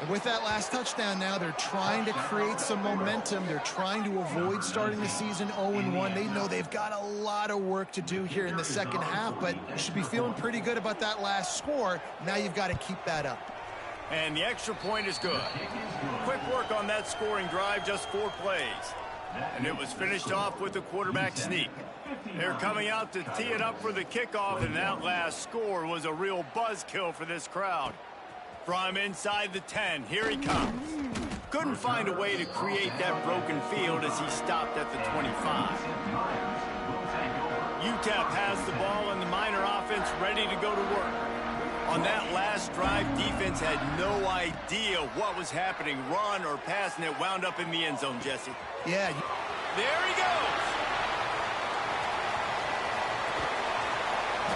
[SPEAKER 4] And with that last touchdown now, they're trying to create some momentum. They're trying to avoid starting the season 0-1. They know they've got a lot of work to do here in the second half, but you should be feeling pretty good about that last score. Now you've got to keep that up.
[SPEAKER 1] And the extra point is good. Quick work on that scoring drive, just 4 plays. And it was finished off with a quarterback sneak. They're coming out to tee it up for the kickoff, and that last score was a real buzzkill for this crowd. From inside the 10, here he comes. Couldn't find a way to create that broken field as he stopped at the 25. Utep has the ball, and the Miner offense ready to go to work. On that last drive, defense had no idea what was happening, run or pass, and it wound up in the end zone, Jesse.
[SPEAKER 4] Yeah.
[SPEAKER 1] There he goes.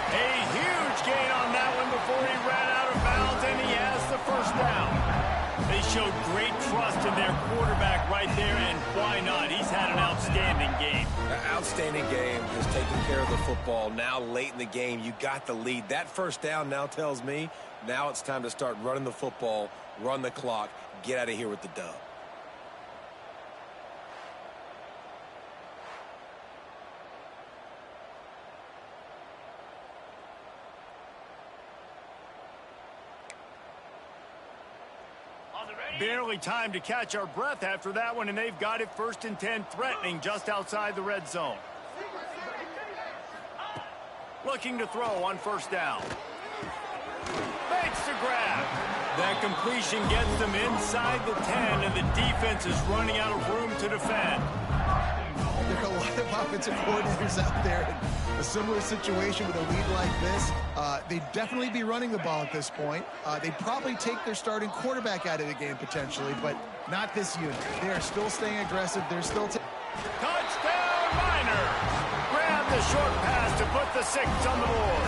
[SPEAKER 1] A huge gain on that one before he ran out of bounds, and he has the first down. They showed great trust in their quarterback right there, and why not? He's had an outstanding game.
[SPEAKER 3] Outstanding game, just taking care of the football. Now late in the game, you got the lead. That first down now tells me now it's time to start running the football, run the clock, get out of here with the dub.
[SPEAKER 1] Barely time to catch our breath after that one, and they've got it 1st and 10, threatening just outside the red zone. Looking to throw on 1st down. Makes the grab. That completion gets them inside the 10, and the defense is running out of room to defend.
[SPEAKER 4] There are a lot of offensive coordinators out there in a similar situation with a lead like this. They'd definitely be running the ball at this point. They'd probably take their starting quarterback out of the game potentially, but not this unit. They are still staying aggressive. They're still
[SPEAKER 1] touchdown Miners! Grab the short pass to put the 6 on the board.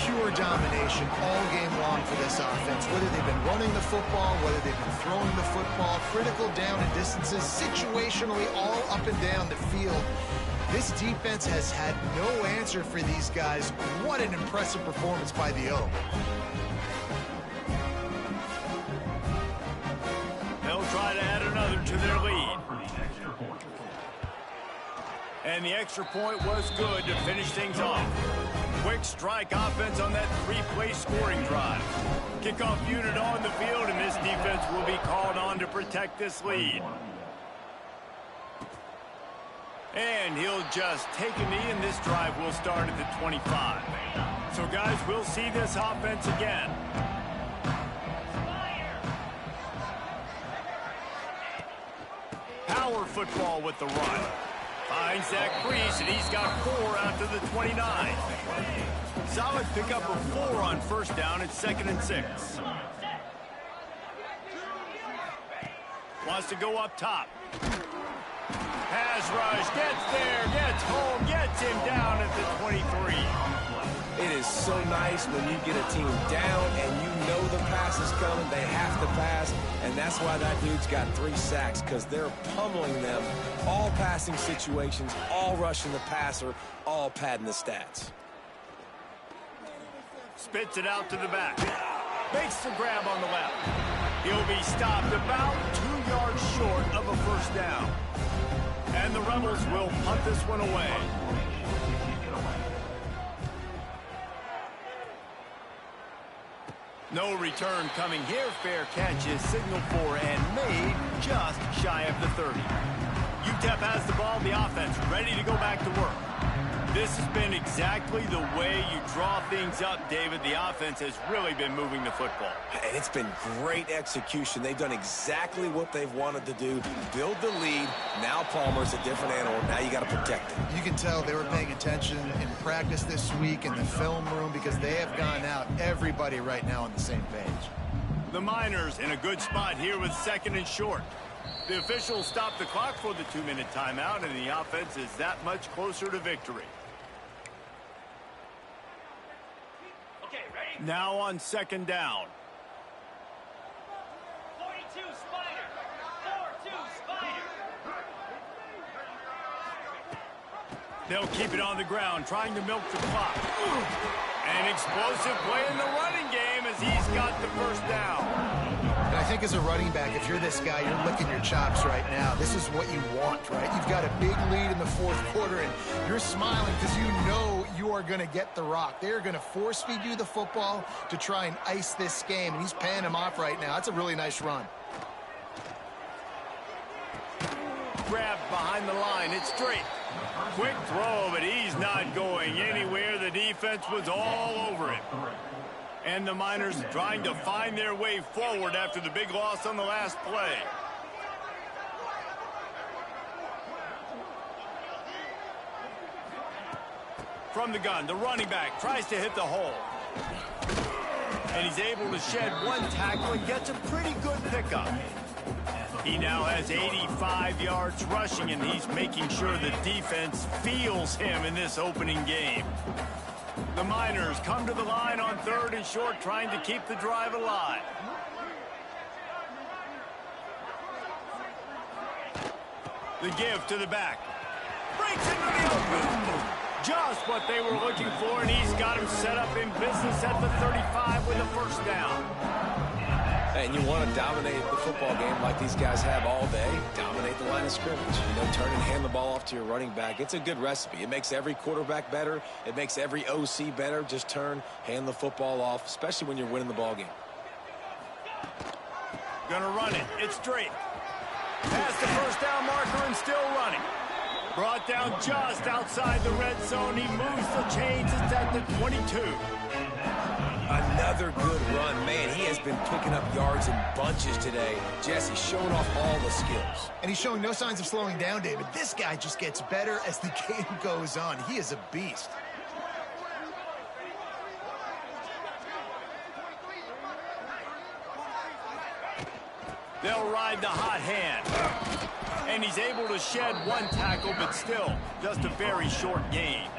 [SPEAKER 4] Pure domination all game long for this offense. Whether they've been running the football, whether they've been throwing the football, critical down and distances, situationally all up and down the field. This defense has had no answer for these guys. What an impressive performance by the O.
[SPEAKER 1] They'll try to add another to their lead. And the extra point was good to finish things off. Quick strike offense on that 3-play scoring drive. Kickoff unit on the field, and this defense will be called on to protect this lead. And he'll just take a knee, and this drive will start at the 25. So, guys, we'll see this offense again. Power football with the run. Finds that crease, and he's got 4 out to the 29. Solid pickup of 4 on 1st down. It's 2nd and 6. Wants to go up top. Pass rush, gets there, gets home, gets him down at the 23.
[SPEAKER 3] It is so nice when you get a team down and you know the pass is coming, they have to pass, and that's why that dude's got 3 sacks, because they're pummeling them. All passing situations, all rushing the passer, all padding the stats.
[SPEAKER 1] Spits it out to the back. Makes the grab on the left. He'll be stopped about 2 yards short of a 1st down. And the Rebels will punt this one away. No return coming here. Fair catch is signaled for and made just shy of the 30. Utep has the ball, the offense ready to go back to work. This has been exactly the way you draw things up, David. The offense has really been moving the football.
[SPEAKER 3] And it's been great execution. They've done exactly what they've wanted to do. Build the lead. Now Palmer's a different animal. Now you got to protect him.
[SPEAKER 4] You can tell they were paying attention in practice this week in the film room, because they have gone out, everybody right now on the same page.
[SPEAKER 1] The Miners in a good spot here with 2nd and short. The officials stop the clock for the 2-minute timeout, and the offense is that much closer to victory. Now on 2nd down.
[SPEAKER 7] 42 Spider. 4-2 Spider.
[SPEAKER 1] They'll keep it on the ground, trying to milk the clock. An explosive play in the running game as he's got the 1st down.
[SPEAKER 4] And I think as a running back, if you're this guy, you're licking your chops right now. This is what you want, right? You've got a big lead in the 4th quarter, and you're smiling because you know you are going to get the rock. They're going to force feed you the football to try and ice this game, and he's paying him off right now. That's a really nice run.
[SPEAKER 1] grabbed behind the line. It's straight. Quick throw, but he's not going anywhere. The defense was all over him. And the Miners trying to find their way forward after the big loss on the last play. From the gun, the running back tries to hit the hole. And he's able to shed one tackle and gets a pretty good pickup. He now has 85 yards rushing, and he's making sure the defense feels him in this opening game. The Miners come to the line on 3rd and short, trying to keep the drive alive. The give to the back. Breaks into the open. Just what they were looking for, and he's got him set up in business at the 35 with a first down.
[SPEAKER 3] And you want to dominate the football game like these guys have all day. Dominate the line of scrimmage. You know, turn and hand the ball off to your running back. It's a good recipe. It makes every quarterback better. It makes every OC better. Just turn, hand the football off, especially when you're winning the ball game.
[SPEAKER 1] Gonna run it. It's straight. Past the first down marker and still running. Brought down just outside the red zone. He moves the chains. It's at the 22.
[SPEAKER 3] Another good run. Man, he has been picking up yards in bunches today. Jesse showing off all the skills.
[SPEAKER 4] And he's showing no signs of slowing down, David. This guy just gets better as the game goes on. He is a beast.
[SPEAKER 1] They'll ride the hot hand. And he's able to shed one tackle, but still just a very short gain.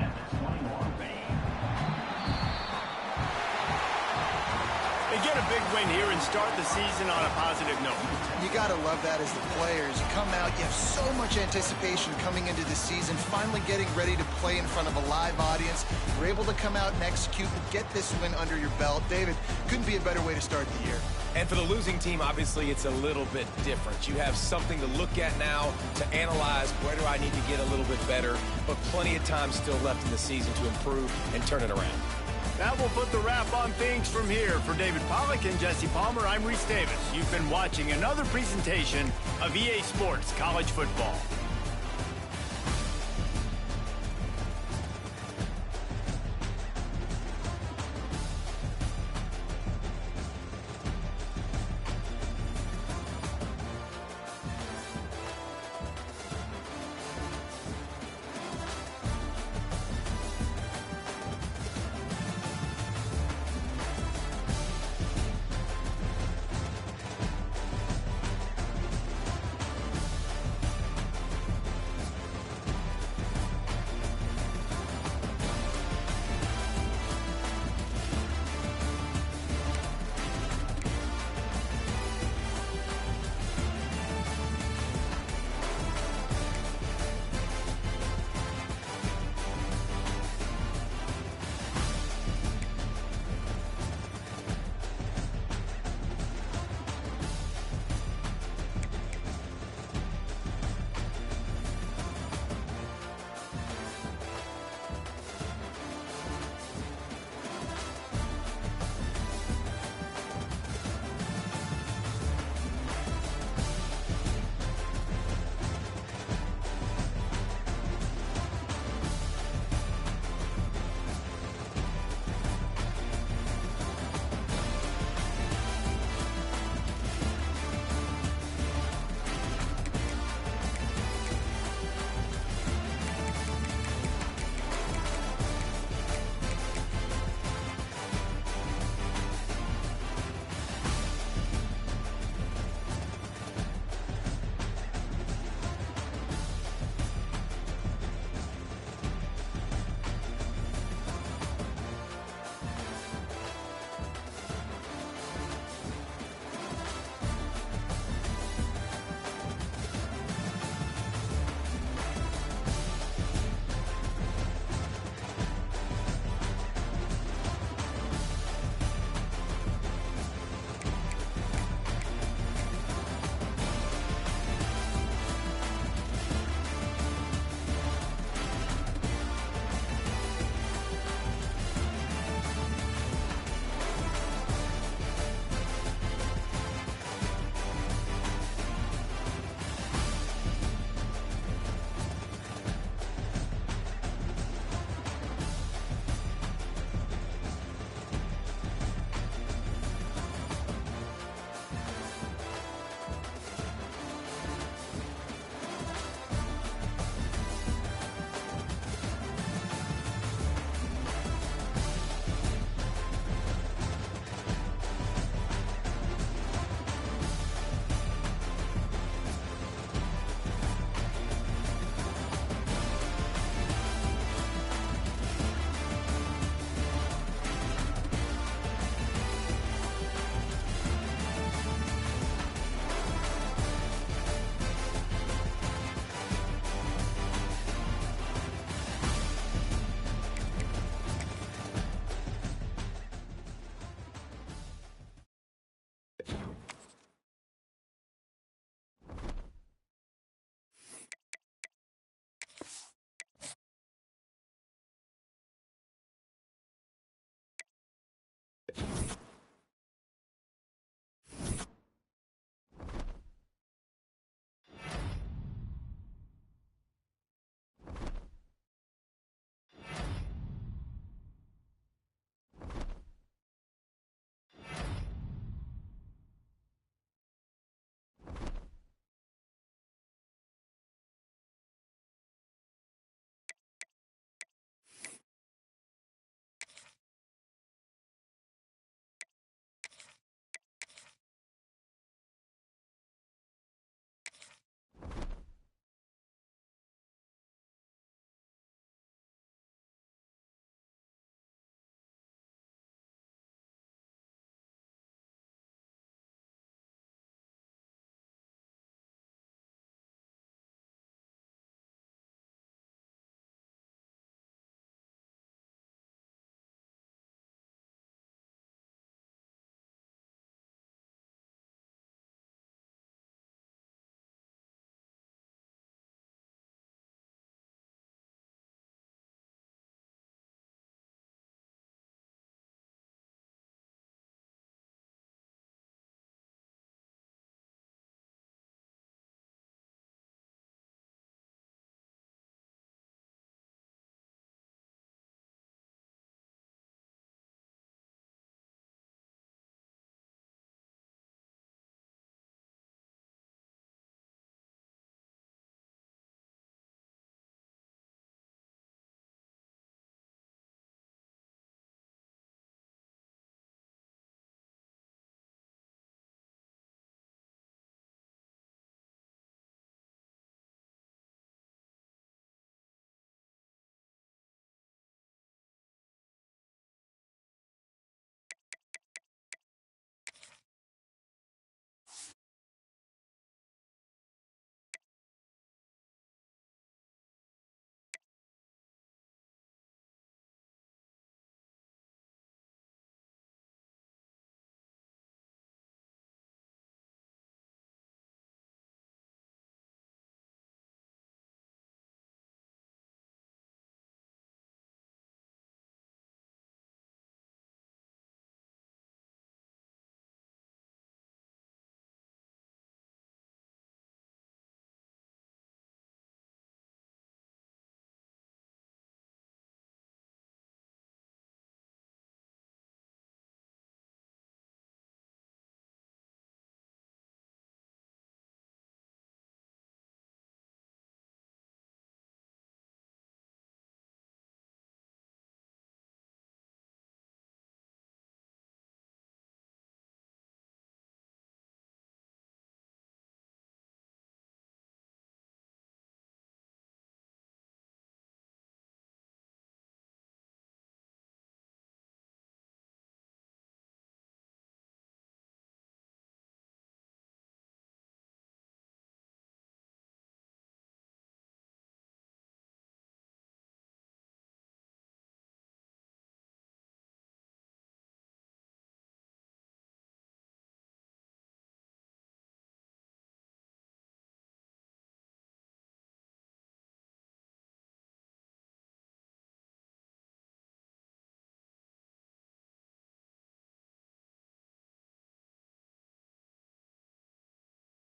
[SPEAKER 1] They get a big win here and start the season on a positive note.
[SPEAKER 4] You got to love that as the players. You come out, you have so much anticipation coming into the season, finally getting ready to play in front of a live audience. You're able to come out and execute and get this win under your belt. David, couldn't be a better way to start the year.
[SPEAKER 3] And for the losing team, obviously, it's a little bit different. You have something to look at now to analyze where do I need to get a little bit better, but plenty of time still left in the season to improve and turn it around.
[SPEAKER 1] That will put the wrap on things from here. For David Pollack and Jesse Palmer, I'm Reese Davis. You've been watching another presentation of EA Sports College Football.